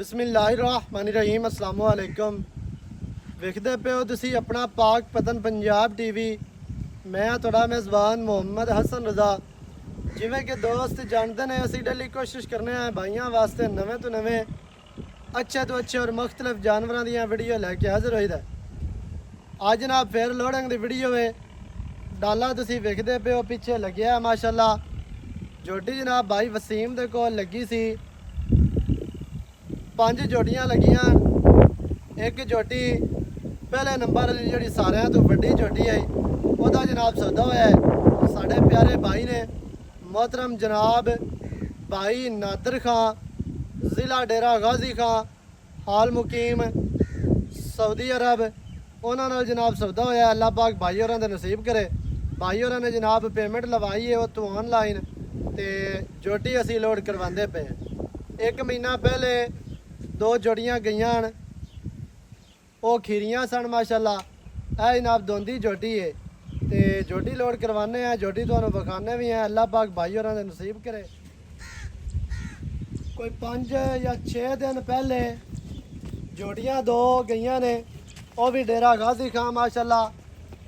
ਬਿਸਮਿਲ੍ਲਾਹਿਰਰਹਿਮਾਨਿਰਰਹੀਮ अस्सलाम वालेकुम। ਵੇਖਦੇ ਪਿਓ ਤੁਸੀਂ ਆਪਣਾ ਪਾਕ ਪਤਨ ਪੰਜਾਬ ਟੀਵੀ। ਮੈਂ ਤੁਹਾਡਾ ਮੇਜ਼ਬਾਨ ਮੁਹੰਮਦ ਹਸਨ ਰਜ਼ਾ। ਜਿਵੇਂ ਕਿ ਦੋਸਤ ਜਾਣਦੇ ਨੇ ਅਸੀਂ ਡੇਲੀ ਕੋਸ਼ਿਸ਼ ਕਰਨੇ ਆ ਭਾਈਆਂ ਵਾਸਤੇ ਨਵੇਂ ਤੋਂ ਨਵੇਂ अच्छे तो अच्छे और मुख्तलिफ जानवरों दी वीडियो लैके हाजिर होईदा। आज जनाब फिर लोडिंग दी वीडियो है। डाला तुसी वेखदे पे हो पीछे लग्या माशाअल्लाह। जोटी जनाब भाई वसीम दे कोल लगी सी। 5 जोटियां लगियां। एक जोटी पहले नंबर वाली जिहड़ी सारियां तो वड्डी जोटी है ओहदा जनाब सौदा होया है साडे प्यारे भाई ने मोहतरम जनाब भाई नादर खां ज़िला डेरा गाजी खां हाल मुकीम सऊदी अरब उन्होंने जनाब सौदा होया। अल्लाह पाक भाई होरां दे नसीब करे। भाई होरां ने जनाब पेमेंट लवाई है वो तो ऑनलाइन ते जोटी असी लोड करवाते पे। 1 महीना पहले 2 जोड़ियां गईयां वो खीरियां सन माशाअल्लाह। ऐ जनाब दोंदी जोटी है ते जोटी लोड करवाने हैं। जोटी तुहानूं विखाने भी हैं। अल्लाह पाक भाई होरां दे नसीब करे। कोई 5 या 6 दिन पहले जोड़ियां 2 गईयां ने वो भी डेरा गाजी खां माशाअल्लाह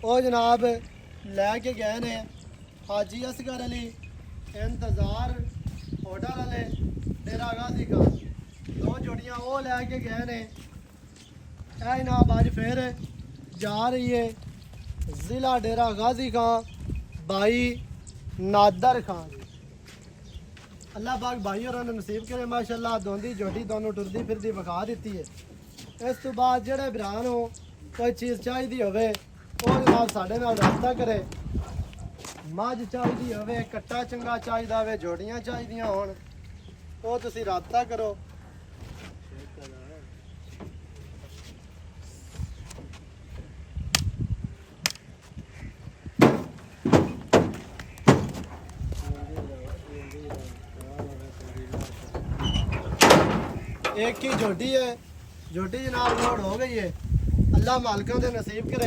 वो जनाब लैके गए ने हाजी असगर अली इंतज़ार होटल वाले डेरा गाजी खां। 2 जोड़ियां वो लैके गए ने। ऐ जनाब अज फिर जा रही है ज़िला डेरा गाजी खां भाई नादर खां। अल्लाह पाक भाई और नसीब करे माशाअल्लाह। दोंदी जोटी दोनों टुरदी फिरदी विखा दी है। इस तो बाद जेड़े भरा नूं कोई चीज़ चाहिए होवे वो जनाब साडे नाल राबता करे। मझ चाहिए होवे कट्टा चंगा चाहिए होवे जोड़ियां चाहिए होण वो तुसीं राबता करो। एक ही जोटी है। जोटी जनाब लोड हो गई है। अल्लाह मालकां दे नसीब करे।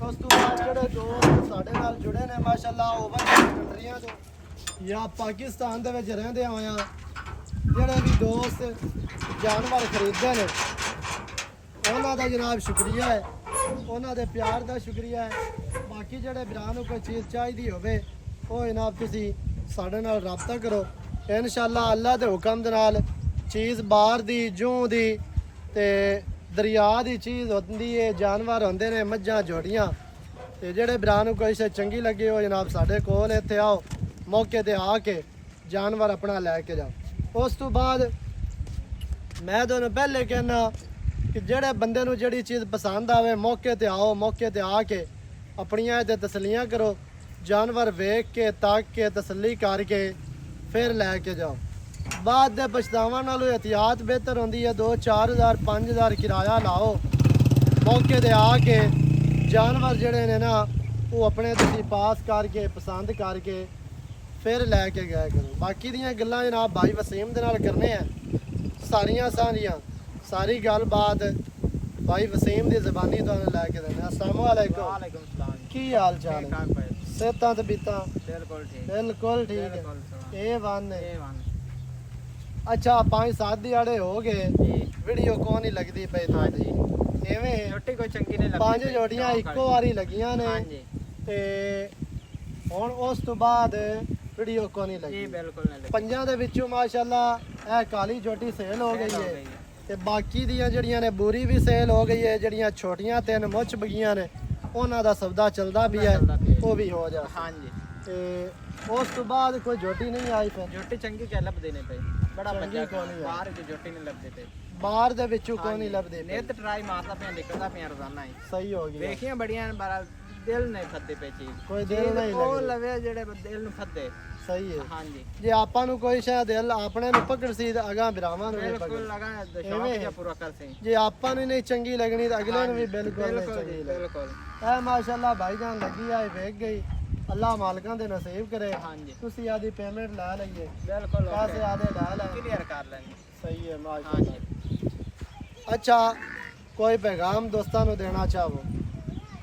उस तो बाद जेड़े दोस्त साडे नाल जुड़े ने माशाअल्लाह ओवर कंट्रियां तो या पाकिस्तान दे विच रहिंदे होया जेड़े भी दोस्त जानवर खरीददे ने उन्हां दा जनाब शुक्रिया है। उन्हां दे प्यार दा शुक्रिया है। बाकी जेड़े भरा नूं कोई चीज़ चाहिदी होवे वो जनाब तुसीं साडे नाल राबता करो। इंशाअल्लाह अल्लाह दे हुक्म दे नाल चीज़ बाहर दी जूं दी ते दरिया दी चीज़ होंदी है। जानवर होंदे ने मझां जोड़ियां ते जेड़े भरा नूं कोई शे चंगी लगे हो जनाब साडे कोल इत्थे आओ मौके ते आके जानवर अपना लैके जाओ। उस तो बाद मैं तुहानूं पहले कहना कि जेड़े बंदे नूं जेड़ी चीज़ पसंद आवे मौके ते आओ मौके ते आके अपनियां ते तसल्लियां करो। जानवर वेख के ताक के तसल्ली करके फिर लैके जाओ। बाद दे पछतावा नालों एहतियात बेहतर होंदी है। 2-4 हज़ार 5 हज़ार किराया लाओ मौके ते आके जानवर जेड़े ने ना वो अपने तुसीं पास करके पसंद करके फिर लैके गया करो। बाकी दियां गल्लां जनाब भाई वसीम दे नाल करने हैं सारियां सारियां सारी गल बात भाई वसीम दी ज़बानी तुहानूं लैके देने। अस्सलाम वालेकुम की हाल चाल है? सेहतां ते बीतां बिल्कुल ठीक है। A1 अच्छा 5-7 दिहाड़े हो गए वीडियो कौन ही लगती पई थोड़ी एवें जोटी कोई चंगी नहीं लगदी। 5 जोड़ियां इक्को वारी लगियां ने ते हुण उस तो बाद वीडियो कौन ही लगी। बिल्कुल नहीं लगी। 5 दे विचों माशाअल्लाह ए काली जोटी सेल हो गई है ते बाकी दियां जड़ियां ने बूरी भी सेल हो गई है। जड़ियां छोटियां 3 मुੱਛ बगियां ने उन्हां दा सौदा चलदा भी है वो भी हो जा। हां जी ते उस तो बाद कोई जोटी नहीं आई। फिर जोटी चंगी क्या लभदे ने पई बड़ा बच्चा कौन है बाहर की जोटी नहीं लभदे पे बाहर दे विचों कोई नहीं लभदे। नेत ट्राई मारदा पे निकलदा पे रोजाना ही सही हो गया। देखियां बढ़िया बारा दिल नहीं फद्दे पे चीज कोई दिल नहीं ओ लगदी। लवे जेड़े दिल नु फद्दे सही है। हां जी जे आपां नु कोई शायद दिल अपने नु पकड़ सी ते अगा बिरावां नु नहीं बिल्कुल पकड़। लगा शौक जा पूरा कर सी। जे आपां नु नहीं चंगी लगनी ते अगले नु भी बिल्कुल नहीं चंगी लगनी। बिल्कुल ए माशाअल्लाह भाईजान लगी आई वेख गई। अल्लाह मालकां दे नसीब करे। हां जी तुसी आदी पेमेंट ला लईए बिल्कुल पैसे आदे ला ले क्लियर कर लेंगे। सही है हां माशाअल्लाह। जी अच्छा कोई पैगाम दोस्तां नु देना चाहो?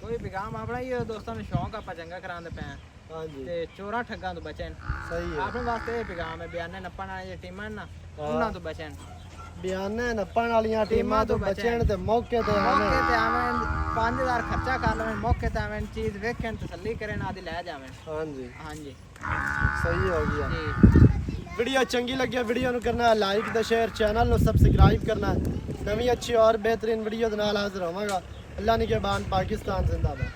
कोई पैगाम अपना ही दोस्तों ਨੂੰ ਸ਼ੌਂਕ ਆਪਾਂ ਚੰਗਾ ਕਰਾਉਂਦੇ ਪਏ ਆ ਹਾਂਜੀ ਤੇ ਚੋਰਾਂ ਠੱਗਾਂ ਤੋਂ ਬਚਣ ਸਹੀ ਹੈ ਆਪਣੇ ਵਾਸਤੇ ਇਹ ਪੈਗਾਮ ਹੈ ਬਿਆਨੇ ਨੱਪਣ ਵਾਲੇ ਟੀਮਾਂ ਨਾ ਉਹਨਾਂ ਤੋਂ ਬਚਣ ਬਿਆਨੇ ਨੱਪਣ ਵਾਲੀਆਂ ਟੀਮਾਂ ਤੋਂ ਬਚਣ ਤੇ ਮੌਕੇ ਤੇ ਮੌਕੇ ਤੇ ਆਵੇਂ 5000 ਖਰਚਾ ਕਰ ਲੈਣ ਮੌਕੇ ਤੇ ਆਵੇਂ ਚੀਜ਼ ਵੇਖਣ ਤਸੱਲੀ ਕਰਨ ਆਦੀ ਲੈ ਜਾਵੇਂ ਹਾਂਜੀ ਹਾਂਜੀ ਸਹੀ ਹੋ ਗਿਆ ਜੀ ਵੀਡੀਓ ਚੰਗੀ ਲੱਗੇ ਵੀਡੀਓ ਨੂੰ ਕਰਨਾ ਲਾਈਕ ਤੇ ਸ਼ੇਅਰ ਚੈਨਲ ਨੂੰ ਸਬਸਕ੍ਰਾਈਬ ਕਰਨਾ ਨਵੀਂ ਅੱਛੀ ਔਰ ਬਿਹਤਰੀਨ ਵੀਡੀਓ ਦੇ ਨਾਲ ਹਾਜ਼ਰ ਹੋਵਾਂਗਾ ਅੱਲਾ ਨਿਗਹਿਬਾਨ ਪਾਕਿਸਤਾਨ ਜ਼ਿੰਦਾਬਾਦ